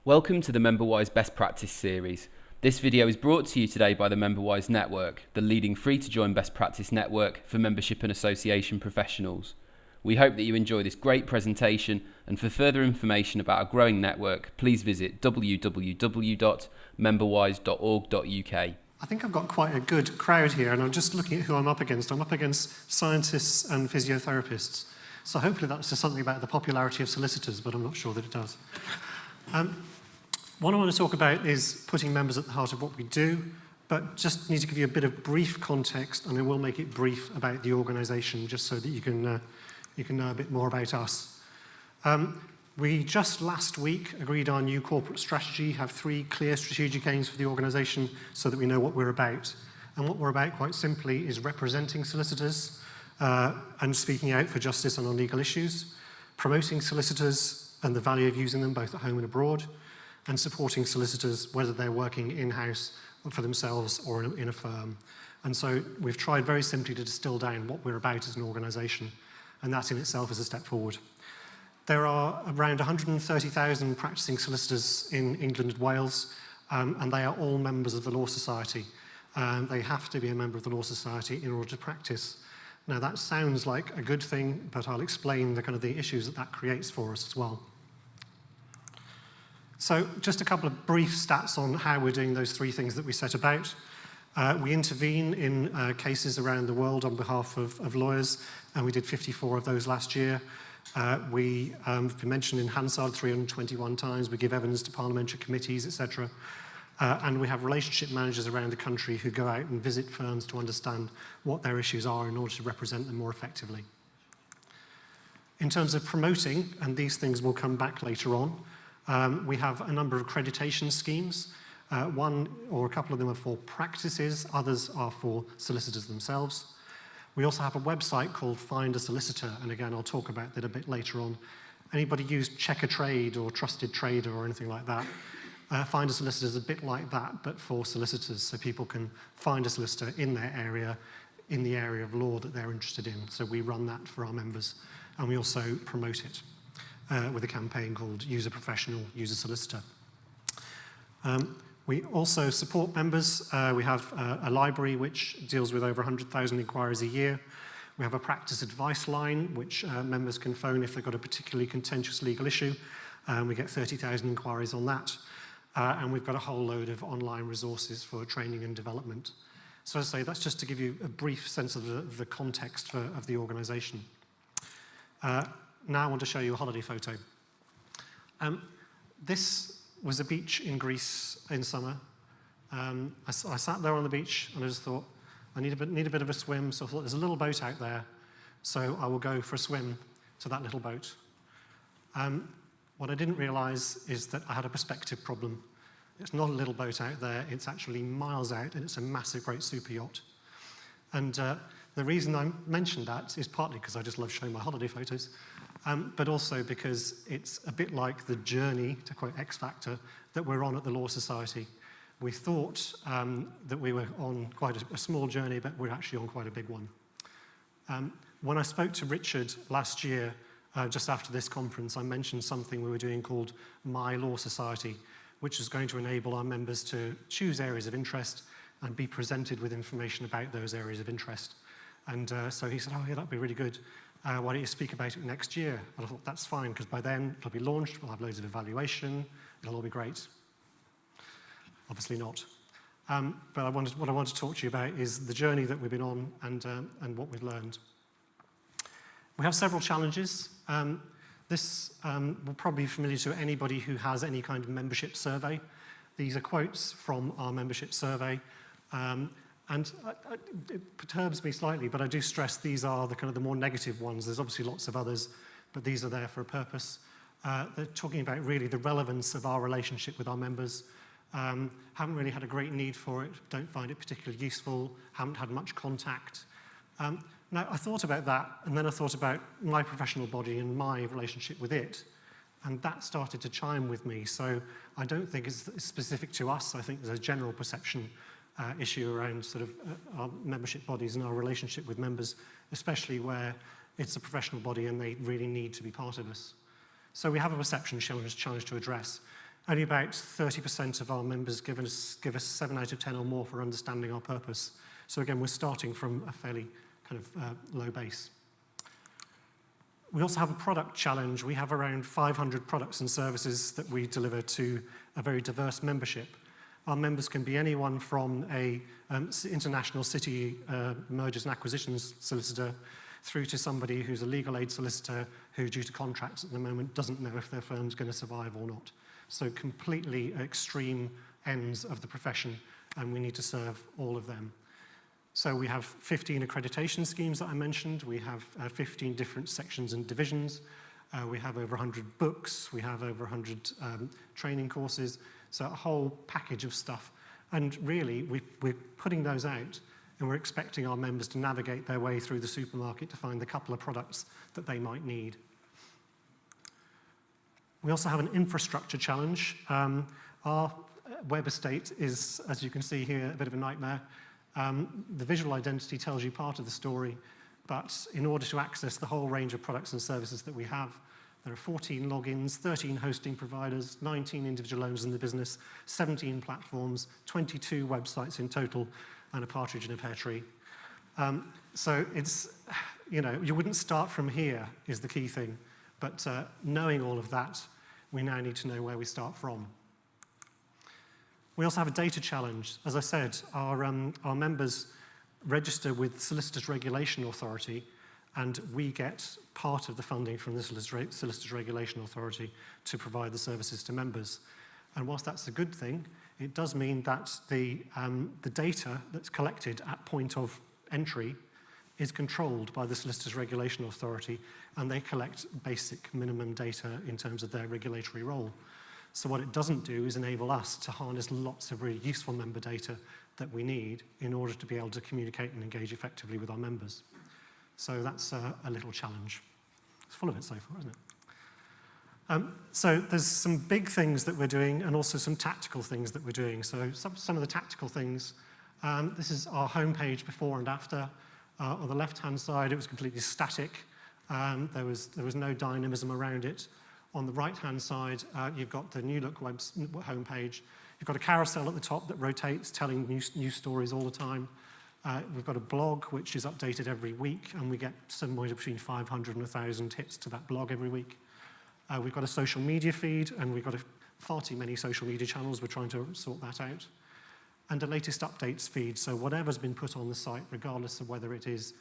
Welcome to the MemberWise Best Practice series. This video is brought to you today by the MemberWise Network, the leading free-to-join best practice network for membership and association professionals. We hope that you enjoy this great presentation, and for further information about our growing network, please visit www.memberwise.org.uk. I think I've got quite a good crowd here, and I'm just looking at who I'm up against. I'm up against scientists and physiotherapists. So hopefully that says something about the popularity of solicitors, but I'm not sure that it does. What I want to talk about is putting members at the heart of what we do, but just need to give you a bit of brief context, and I will make it brief about the organisation, just so that you can know a bit more about us. We just last week agreed our new corporate strategy, have 3 clear strategic aims for the organisation so that we know what we're about. And what we're about, quite simply, is representing solicitors and speaking out for justice and on legal issues, promoting solicitors and the value of using them both at home and abroad, and supporting solicitors whether they're working in-house for themselves or in a firm. And so we've tried very simply to distill down what we're about as an organisation, and that in itself is a step forward. There are around 130,000 practising solicitors in England and Wales, and they are all members of the Law Society. They have to be a member of the Law Society in order to practice. Now that sounds like a good thing, but I'll explain the issues that that creates for us as well. So just a couple of brief stats on how we're doing those 3 things that we set about. We intervene in cases around the world on behalf of lawyers, and we did 54 of those last year. We have been mentioned in Hansard 321 times. We give evidence to parliamentary committees, etc. And we have relationship managers around the country who go out and visit firms to understand what their issues are in order to represent them more effectively. In terms of promoting, and these things will come back later on, we have a number of accreditation schemes. One or a couple of them are for practices, others are for solicitors themselves. We also have a website called Find a Solicitor, and again, I'll talk about that a bit later on. Anybody use Check a Trade or Trusted Trader or anything like that? Find a Solicitor is a bit like that, but for solicitors, so people can find a solicitor in their area, in the area of law that they're interested in. So we run that for our members, and we also promote it with a campaign called Use a Professional, Use a Solicitor. We also support members. We have a library which deals with over 100,000 inquiries a year. We have a practice advice line which members can phone if they've got a particularly contentious legal issue. We get 30,000 inquiries on that. And we've got a whole load of online resources for training and development. So as I say, that's just to give you a brief sense of the context of the organisation. Now I want to show you a holiday photo. This was a beach in Greece in summer. I sat there on the beach and I just thought, I need a bit of a swim, so I thought there's a little boat out there, so I will go for a swim to that little boat. What I didn't realise is that I had a perspective problem. It's not a little boat out there, it's actually miles out, and it's a massive, great super yacht. And the reason I mentioned that is partly because I just love showing my holiday photos, but also because it's a bit like the journey, to quote X Factor, that we're on at the Law Society. We thought that we were on quite a small journey, but we're actually on quite a big one. When I spoke to Richard last year, just after this conference, I mentioned something we were doing called My Law Society, which is going to enable our members to choose areas of interest and be presented with information about those areas of interest. And so he said, oh yeah, that'd be really good. Why don't you speak about it next year? And I thought, that's fine, because by then it'll be launched, we'll have loads of evaluation, it'll all be great. Obviously not. But what I want to talk to you about is the journey that we've been on and what we've learned. We have several challenges. This will probably be familiar to anybody who has any kind of membership survey. These are quotes from our membership survey. And it perturbs me slightly, but I do stress these are the more negative ones. There's obviously lots of others, but these are there for a purpose. They're talking about really the relevance of our relationship with our members. Haven't really had a great need for it, don't find it particularly useful, haven't had much contact. Now, I thought about that, and then I thought about my professional body and my relationship with it, and that started to chime with me. So I don't think it's specific to us. I think there's a general perception issue around our membership bodies and our relationship with members, especially where it's a professional body and they really need to be part of us. So we have a perception challenge to address. Only about 30% of our members give us 7 out of 10 or more for understanding our purpose. So again, we're starting from a fairly kind of low base. We also have a product challenge. We have around 500 products and services that we deliver to a very diverse membership. Our members can be anyone from a international city mergers and acquisitions solicitor through to somebody who's a legal aid solicitor who, due to contracts at the moment, doesn't know if their firm's going to survive or not. So completely extreme ends of the profession, and we need to serve all of them. So we have 15 accreditation schemes that I mentioned. We have 15 different sections and divisions. We have over 100 books. We have over 100 training courses. So a whole package of stuff. And really, we're putting those out, and we're expecting our members to navigate their way through the supermarket to find the couple of products that they might need. We also have an infrastructure challenge. Our web estate is, as you can see here, a bit of a nightmare. The visual identity tells you part of the story, but in order to access the whole range of products and services that we have, there are 14 logins, 13 hosting providers, 19 individual owners in the business, 17 platforms, 22 websites in total, and a partridge in a pear tree. So it's, you wouldn't start from here is the key thing, but knowing all of that, we now need to know where we start from. We also have a data challenge. As I said, our members register with Solicitors Regulation Authority, and we get part of the funding from the Solicitors Regulation Authority to provide the services to members. And whilst that's a good thing, it does mean that the data that's collected at point of entry is controlled by the Solicitors Regulation Authority, and they collect basic minimum data in terms of their regulatory role. So what it doesn't do is enable us to harness lots of really useful member data that we need in order to be able to communicate and engage effectively with our members. So that's a little challenge. It's full of it so far, isn't it? So there's some big things that we're doing and also some tactical things that we're doing. So some of the tactical things, this is our homepage before and after. On the left-hand side, it was completely static. There was no dynamism around it. On the right-hand side, you've got the New Look web homepage. You've got a carousel at the top that rotates, telling news stories all the time. We've got a blog, which is updated every week, and we get somewhere between 500 and 1,000 hits to that blog every week. We've got a social media feed, and we've got far too many social media channels. We're trying to sort that out. And a latest updates feed, so whatever's been put on the site, regardless of whether it is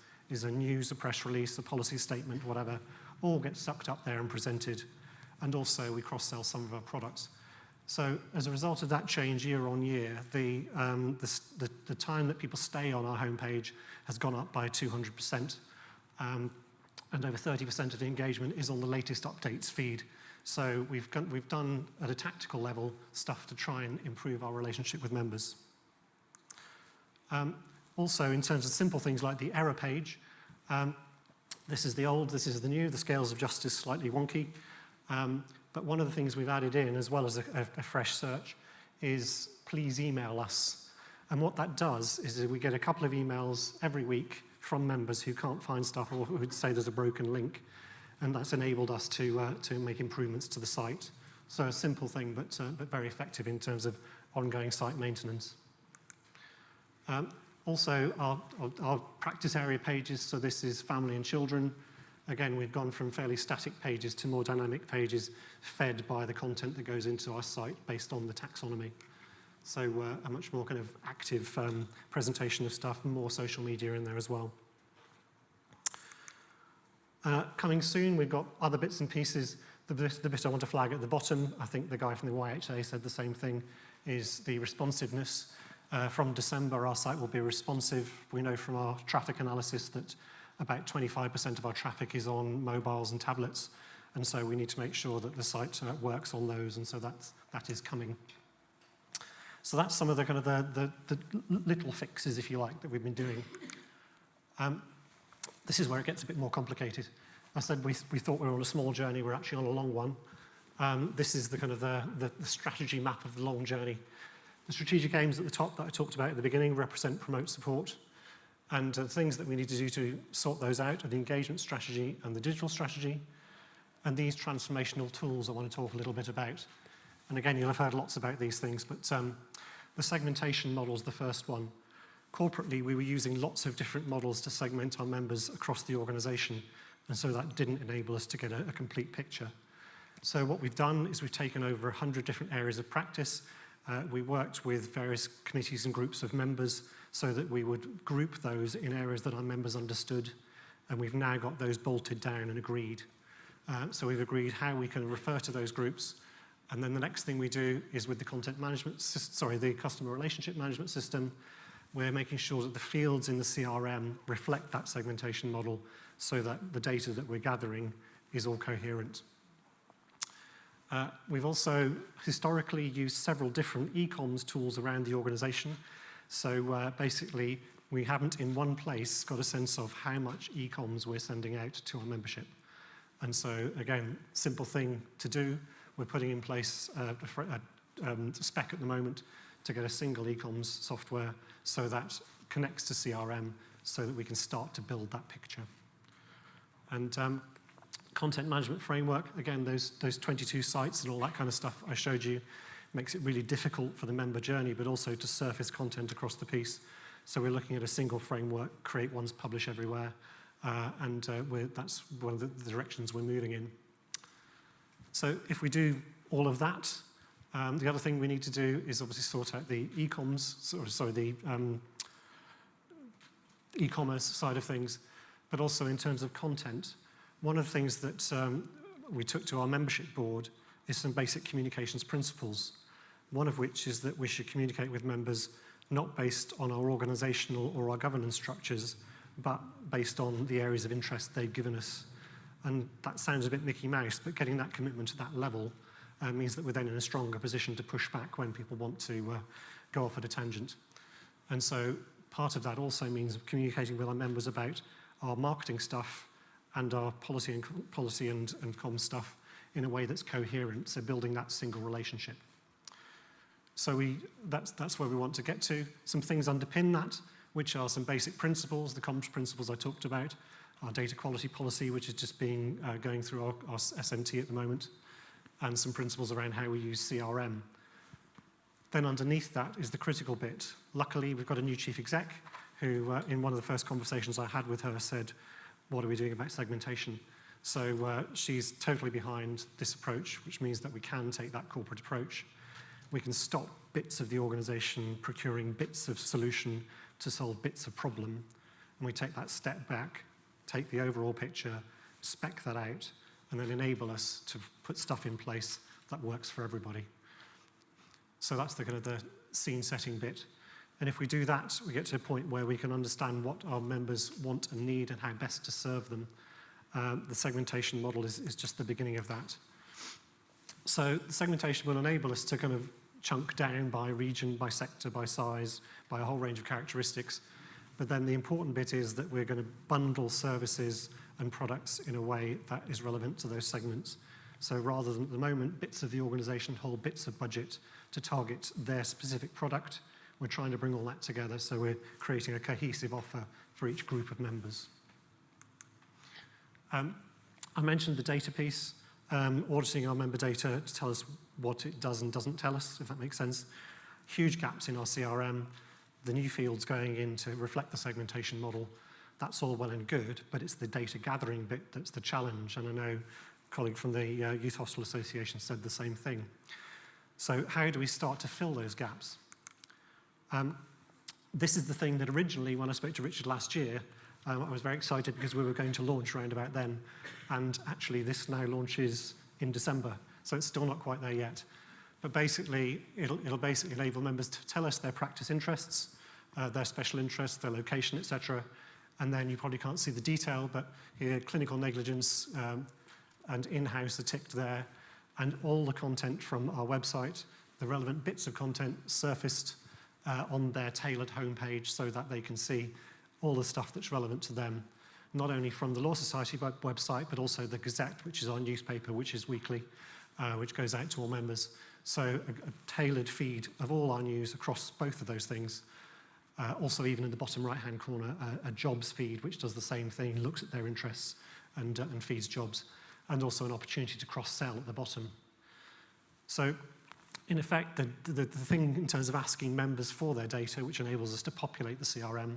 a news, a press release, a policy statement, whatever, all gets sucked up there and presented. And also, we cross-sell some of our products. So as a result of that change year on year, the time that people stay on our homepage has gone up by 200%. And over 30% of the engagement is on the latest updates feed. So we've done, at a tactical level, stuff to try and improve our relationship with members. Also, in terms of simple things like the error page, this is the old, this is the new, the scales of justice slightly wonky. But one of the things we've added in, as well as a fresh search, is please email us. And what that does is that we get a couple of emails every week from members who can't find stuff or who would say there's a broken link. And that's enabled us to make improvements to the site. So a simple thing, but very effective in terms of ongoing site maintenance. Also, our practice area pages, so this is family and children. Again, we've gone from fairly static pages to more dynamic pages fed by the content that goes into our site based on the taxonomy. So a much more kind of active presentation of stuff, and more social media in there as well. Coming soon, we've got other bits and pieces. The bit I want to flag at the bottom, I think the guy from the YHA said the same thing, is the responsiveness. From December, our site will be responsive. We know from our traffic analysis that about 25% of our traffic is on mobiles and tablets, and so we need to make sure that the site works on those, and so that is coming. So that's some of the kind of the little fixes, if you like, that we've been doing. This is where it gets a bit more complicated. I said we thought we were on a small journey. We're actually on a long one. This is the kind of the strategy map of the long journey. The strategic aims at the top that I talked about at the beginning represent, promote, support. And the things that we need to do to sort those out are the engagement strategy and the digital strategy. And these transformational tools I want to talk a little bit about. And again, you'll have heard lots about these things, but the segmentation model is the first one. Corporately, we were using lots of different models to segment our members across the organization, and so that didn't enable us to get a complete picture. So what we've done is we've taken over 100 different areas of practice. We worked with various committees and groups of members so that we would group those in areas that our members understood, and we've now got those bolted down and agreed. So we've agreed how we can refer to those groups, and then the next thing we do is with the the customer relationship management system, we're making sure that the fields in the CRM reflect that segmentation model so that the data that we're gathering is all coherent. We've also historically used several different e-comms tools around the organization. So basically, we haven't in one place got a sense of how much e-comms we're sending out to our membership. And so again, simple thing to do. We're putting in place a spec at the moment to get a single e-comms software so that connects to CRM so that we can start to build that picture. And content management framework, again, those 22 sites and all that kind of stuff I showed you makes it really difficult for the member journey, but also to surface content across the piece. So we're looking at a single framework, create once, publish everywhere, and that's one of the directions we're moving in. So if we do all of that, the other thing we need to do is obviously sort out the e-commerce side of things, but also in terms of content. One of the things that we took to our membership board is some basic communications principles, one of which is that we should communicate with members not based on our organizational or our governance structures, but based on the areas of interest they've given us. And that sounds a bit Mickey Mouse, but getting that commitment at that level means that we're then in a stronger position to push back when people want to go off at a tangent. And so part of that also means communicating with our members about our marketing stuff and our policy and comms stuff in a way that's coherent, so building that single relationship. So that's where we want to get to. Some things underpin that, which are some basic principles, the comms principles I talked about, our data quality policy, which is just going through our SMT at the moment, and some principles around how we use CRM. Then underneath that is the critical bit. Luckily, we've got a new chief exec who, in one of the first conversations I had with her, said, what are we doing about segmentation? So she's totally behind this approach, which means that we can take that corporate approach. We can stop bits of the organization procuring bits of solution to solve bits of problem. And we take that step back, take the overall picture, spec that out, and then enable us to put stuff in place that works for everybody. So that's the kind of the scene setting bit. And if we do that, we get to a point where we can understand what our members want and need and how best to serve them. The segmentation model is just the beginning of that. So the segmentation will enable us to kind of chunk down by region, by sector, by size, by a whole range of characteristics. But then the important bit is that we're going to bundle services and products in a way that is relevant to those segments. So rather than at the moment, bits of the organization hold bits of budget to target their specific product, we're trying to bring all that together, so we're creating a cohesive offer for each group of members. I mentioned the data piece, auditing our member data to tell us what it does and doesn't tell us, if that makes sense. Huge gaps in our CRM, the new fields going in to reflect the segmentation model. That's all well and good, but it's the data gathering bit that's the challenge, and I know a colleague from the Youth Hostel Association said the same thing. So how do we start to fill those gaps? This is the thing that originally, when I spoke to Richard last year, I was very excited because we were going to launch around about then, and actually this now launches in December, so it's still not quite there yet. But basically, it'll basically enable members to tell us their practice interests, their special interests, their location, etc. And then you probably can't see the detail, but here, clinical negligence and in-house are ticked there, and all the content from our website, the relevant bits of content surfaced on their tailored homepage so that they can see all the stuff that's relevant to them, not only from the Law Society website, but also the Gazette, which is our newspaper, which is weekly, which goes out to all members. So a tailored feed of all our news across both of those things. Also, even in the bottom right-hand corner, a jobs feed, which does the same thing, looks at their interests and feeds jobs, and also an opportunity to cross-sell at the bottom. So in effect, the thing in terms of asking members for their data, which enables us to populate the CRM,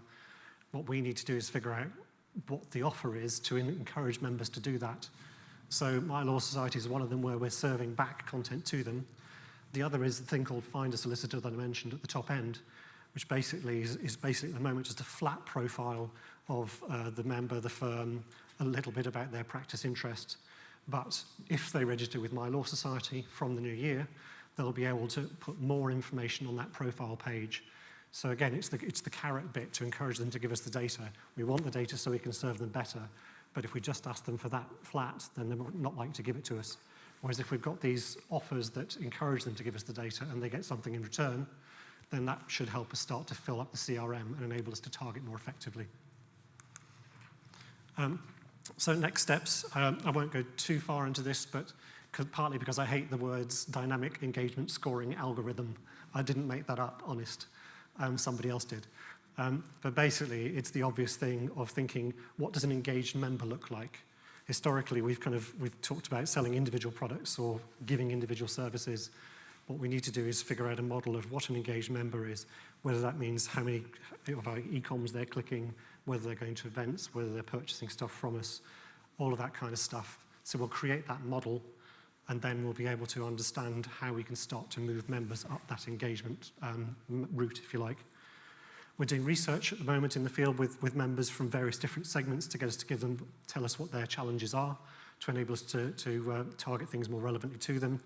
what we need to do is figure out what the offer is to encourage members to do that. So My Law Society is one of them where we're serving back content to them. The other is the thing called Find a Solicitor that I mentioned at the top end, which basically is basically at the moment just a flat profile of the member, the firm, a little bit about their practice interest. But if they register with My Law Society from the new year, they'll be able to put more information on that profile page. So again, it's the carrot bit to encourage them to give us the data. We want the data so we can serve them better. But if we just ask them for that flat, then they're not likely to give it to us. Whereas if we've got these offers that encourage them to give us the data and they get something in return, then that should help us start to fill up the CRM and enable us to target more effectively. So next steps, I won't go too far into this, but partly because I hate the words dynamic engagement scoring algorithm. I didn't make that up, honest. Somebody else did. But basically, it's the obvious thing of thinking, what does an engaged member look like? Historically, we've talked about selling individual products or giving individual services. What we need to do is figure out a model of what an engaged member is, whether that means how many of our e-coms they're clicking, whether they're going to events, whether they're purchasing stuff from us, all of that kind of stuff. So we'll create that model, and then we'll be able to understand how we can start to move members up that engagement route, if you like. We're doing research at the moment in the field with members from various different segments to get us to tell us what their challenges are, to enable us to target things more relevantly to them.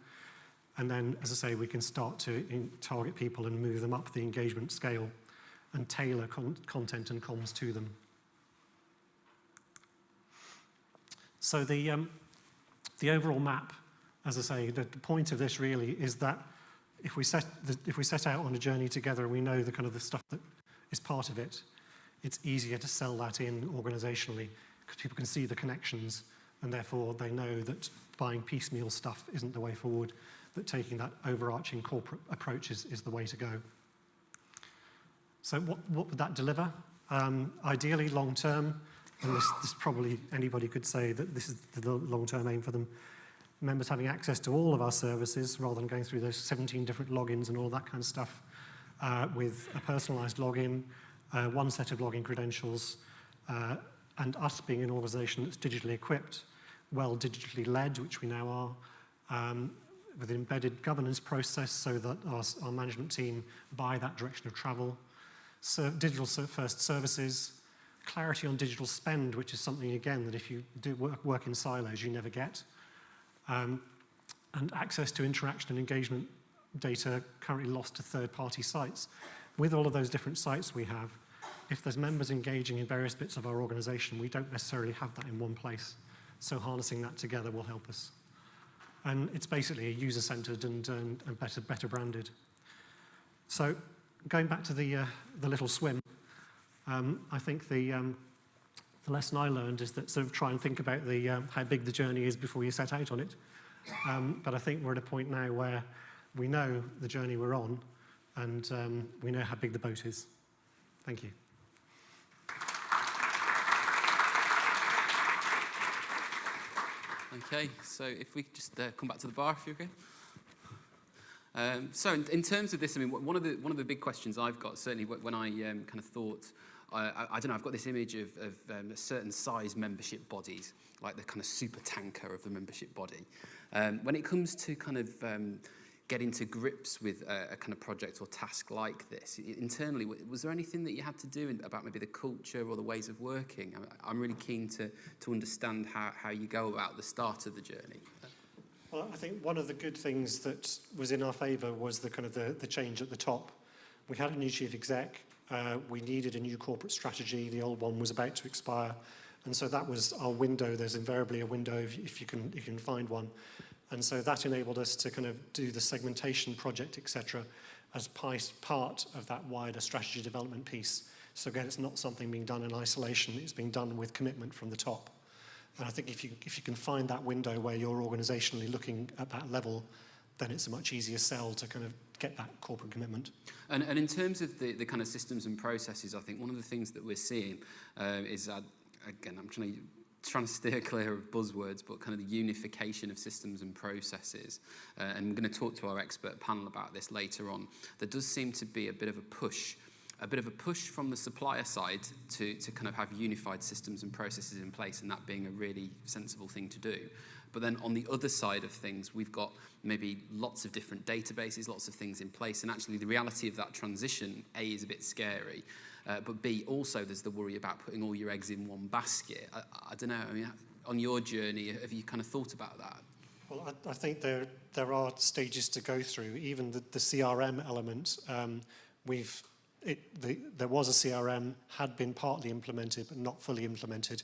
And then, as I say, we can start to target people and move them up the engagement scale and tailor content and comms to them. So the overall map, as I say, the point of this really is that if we set out on a journey together, we know the kind of the stuff that is part of it, it's easier to sell that in organizationally because people can see the connections and therefore they know that buying piecemeal stuff isn't the way forward, that taking that overarching corporate approach is the way to go. So what would that deliver? Ideally, long term, and this probably anybody could say that this is the long-term aim for them, members having access to all of our services rather than going through those 17 different logins and all that kind of stuff, with a personalized login, one set of login credentials, and us being an organization that's digitally equipped, well digitally led, which we now are, with an embedded governance process so that our management team buy that direction of travel, so digital first services, clarity on digital spend, which is something, again, that if you do work in silos, you never get, and access to interaction and engagement data currently lost to third-party sites. With all of those different sites we have, if there's members engaging in various bits of our organization, we don't necessarily have that in one place. So harnessing that together will help us. And it's basically user-centered and better branded. So going back to the little swim, I think the lesson I learned is that sort of try and think about how big the journey is before you set out on it. But I think we're at a point now where we know the journey we're on, and we know how big the boat is. Thank you. Okay, so if we just come back to the bar, if you're okay. So in terms of this, I mean, one of the big questions I've got, certainly when I kind of thought, I don't know, I've got this image of a certain size membership bodies, like the kind of super tanker of the membership body. When it comes to kind of getting to grips with a kind of project or task like this, internally, was there anything that you had to do about maybe the culture or the ways of working? I'm really keen to understand how you go about the start of the journey. Well, I think one of the good things that was in our favour was the kind of the change at the top. We had a new chief exec. We needed a new corporate strategy. The old one was about to expire. And so that was our window. There's invariably a window if you can find one. And so that enabled us to kind of do the segmentation project, etc., as part of that wider strategy development piece. So again, it's not something being done in isolation. It's being done with commitment from the top. And I think if you can find that window where you're organisationally looking at that level, then it's a much easier sell to kind of get that corporate commitment. And in terms of the kind of systems and processes, I think one of the things that we're seeing is, again, I'm trying to trying to steer clear of buzzwords, but kind of the unification of systems and processes. And I'm going to talk to our expert panel about this later on. There does seem to be a bit of a push from the supplier side to kind of have unified systems and processes in place, and that being a really sensible thing to do. But then on the other side of things, we've got maybe lots of different databases, lots of things in place, and actually the reality of that transition, A, is a bit scary, but B, also there's the worry about putting all your eggs in one basket. I don't know, I mean, on your journey, have you kind of thought about that? Well, I think there are stages to go through. Even the CRM element, there was a CRM, had been partly implemented, but not fully implemented,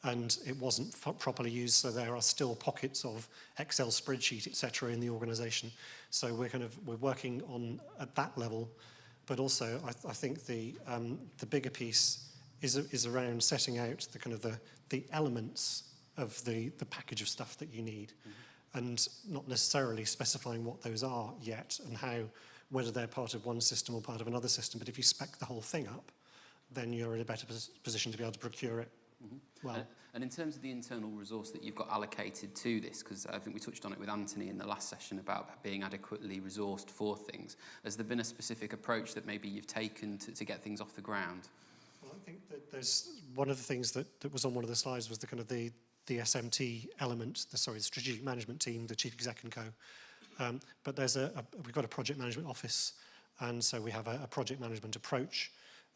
and it wasn't properly used, so there are still pockets of Excel spreadsheet, etc., in the organisation. So we're working on at that level, but also I think the bigger piece is around setting out the elements of the package of stuff that you need, and not necessarily specifying what those are yet and whether they're part of one system or part of another system. But if you spec the whole thing up, then you're in a better position to be able to procure it. Well, and in terms of the internal resource that you've got allocated to this, because I think we touched on it with Anthony in the last session about being adequately resourced for things, has there been a specific approach that maybe you've taken to get things off the ground? Well, I think that there's one of the things that was on one of the slides was the SMT element, the strategic management team, the chief exec and co. But we've got a project management office, and so we have a project management approach.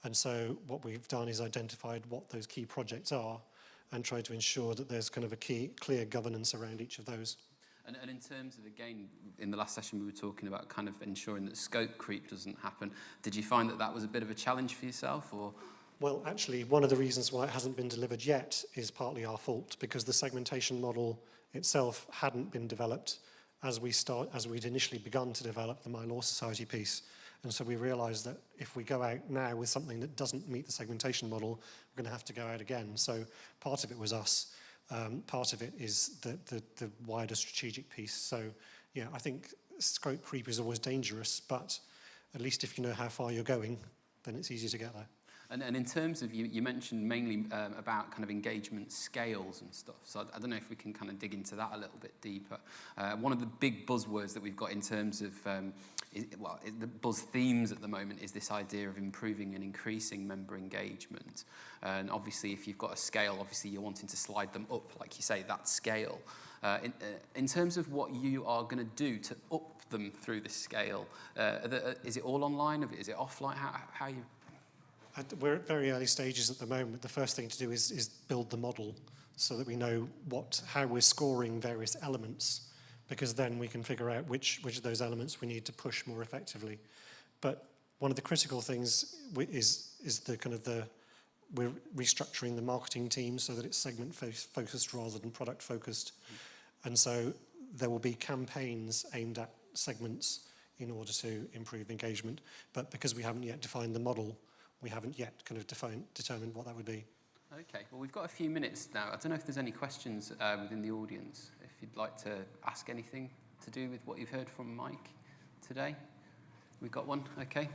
And so what we've done is identified what those key projects are and tried to ensure that there's kind of a clear governance around each of those. And in terms of, again, in the last session we were talking about kind of ensuring that scope creep doesn't happen. Did you find that was a bit of a challenge for yourself, or? Well, actually, one of the reasons why it hasn't been delivered yet is partly our fault, because the segmentation model itself hadn't been developed as we'd initially begun to develop the My Law Society piece. And so we realised that if we go out now with something that doesn't meet the segmentation model, we're going to have to go out again. So part of it was us. Part of it is the wider strategic piece. So, yeah, I think scope creep is always dangerous, but at least if you know how far you're going, then it's easy to get there. And in terms of, you mentioned mainly about kind of engagement scales and stuff. So I don't know if we can kind of dig into that a little bit deeper. One of the big buzzwords that we've got in terms of, the buzz themes at the moment is this idea of improving and increasing member engagement. And obviously, if you've got a scale, obviously you're wanting to slide them up, like you say, that scale. In terms of what you are going to do to up them through this scale, is it all online? Is it offline? How you... We're at very early stages at the moment. The first thing to do is build the model so that we know how we're scoring various elements, because then we can figure out which of those elements we need to push more effectively. But one of the critical things is we're restructuring the marketing team so that it's segment focused rather than product focused. And so there will be campaigns aimed at segments in order to improve engagement. But because we haven't yet defined the model, we haven't yet kind of determined what that would be. Okay, well, we've got a few minutes now. I don't know if there's any questions within the audience. If you'd like to ask anything to do with what you've heard from Mike today. We've got one, okay.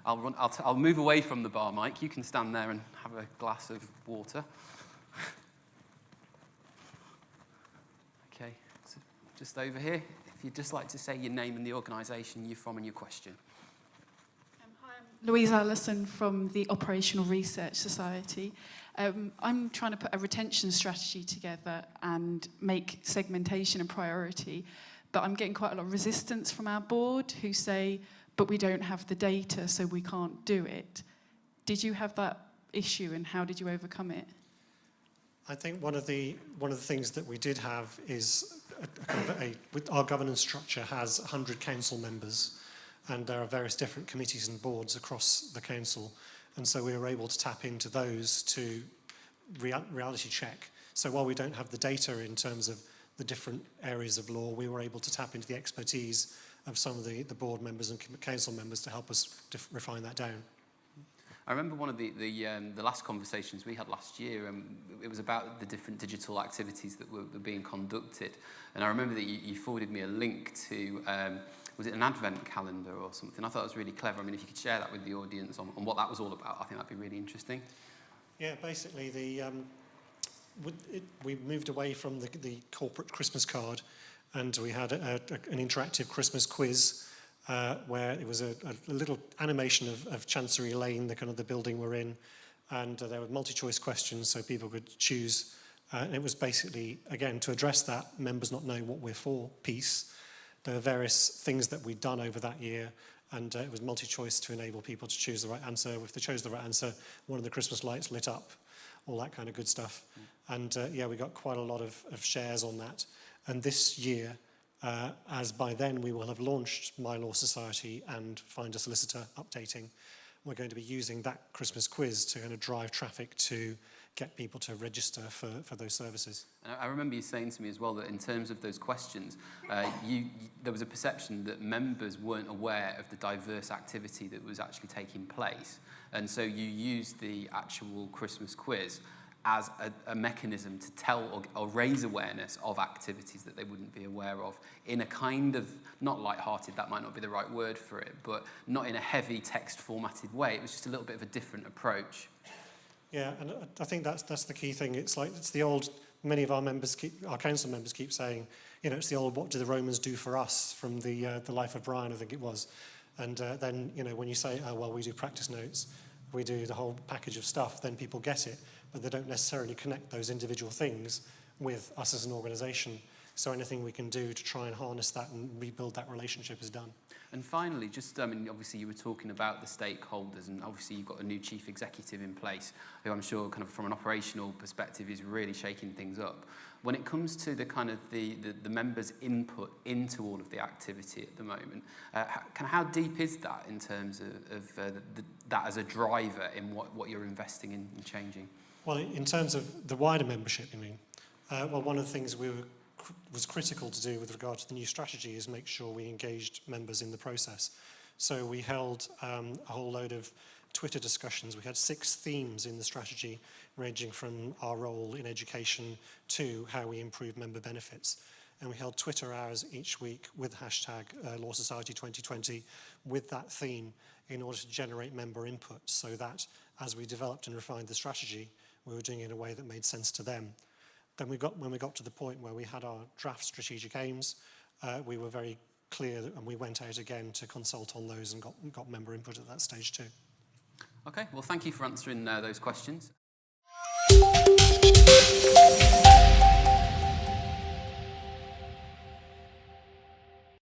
I'll move away from the bar, Mike. You can stand there and have a glass of water. Okay, so just over here. If you'd just like to say your name and the organisation you're from and your question. Louise Allison from the Operational Research Society. I'm trying to put a retention strategy together and make segmentation a priority, but I'm getting quite a lot of resistance from our board who say, but we don't have the data, so we can't do it. Did you have that issue, and how did you overcome it? I think one of the things that we did have is our governance structure has 100 council members, and there are various different committees and boards across the council. And so we were able to tap into those to reality check. So while we don't have the data in terms of the different areas of law, we were able to tap into the expertise of some of the board members and council members to help us refine that down. I remember one of the last conversations we had last year, it was about the different digital activities that were being conducted. And I remember that you forwarded me a link to, was it an advent calendar or something? I thought it was really clever. I mean, if you could share that with the audience on what that was all about, I think that'd be really interesting. Yeah, basically we moved away from the corporate Christmas card, and we had an interactive Christmas quiz where it was a little animation of Chancery Lane, the building we're in, and there were multi-choice questions so people could choose. And it was basically, again, to address that, members not knowing what we're for piece. There were various things that we'd done over that year, and it was multi-choice to enable people to choose the right answer. If they chose the right answer, one of the Christmas lights lit up, all that kind of good stuff. And yeah, we got quite a lot of shares on that. And this year, as by then we will have launched My Law Society and Find a Solicitor updating, we're going to be using that Christmas quiz to kind of drive traffic to get people to register for those services. I remember you saying to me as well that in terms of those questions, there was a perception that members weren't aware of the diverse activity that was actually taking place. And so you used the actual Christmas quiz as a mechanism to tell or raise awareness of activities that they wouldn't be aware of in a kind of, not light-hearted, that might not be the right word for it, but not in a heavy text-formatted way. It was just a little bit of a different approach. Yeah, and I think that's the key thing. It's the old, many of our council members keep saying, it's the old, what did the Romans do for us, from the Life of Brian, I think it was. And then, when you say, oh, well, we do practice notes, we do the whole package of stuff, then people get it, but they don't necessarily connect those individual things with us as an organisation. So anything we can do to try and harness that and rebuild that relationship is done. And finally, just, obviously you were talking about the stakeholders, and obviously you've got a new chief executive in place, who I'm sure kind of from an operational perspective is really shaking things up. When it comes to the kind of the members' input into all of the activity at the moment, how deep is that in terms of that as a driver in what you're investing in and changing? Well, in terms of the wider membership, you mean? Well, one of the things was critical to do with regard to the new strategy is make sure we engaged members in the process. So we held a whole load of Twitter discussions. We had 6 themes in the strategy, ranging from our role in education to how we improve member benefits. And we held Twitter hours each week with hashtag Law Society 2020 with that theme in order to generate member input, so that as we developed and refined the strategy, we were doing it in a way that made sense to them. Then when we got to the point where we had our draft strategic aims, we were very clear, and we went out again to consult on those and got member input at that stage too. Okay, well, thank you for answering those questions.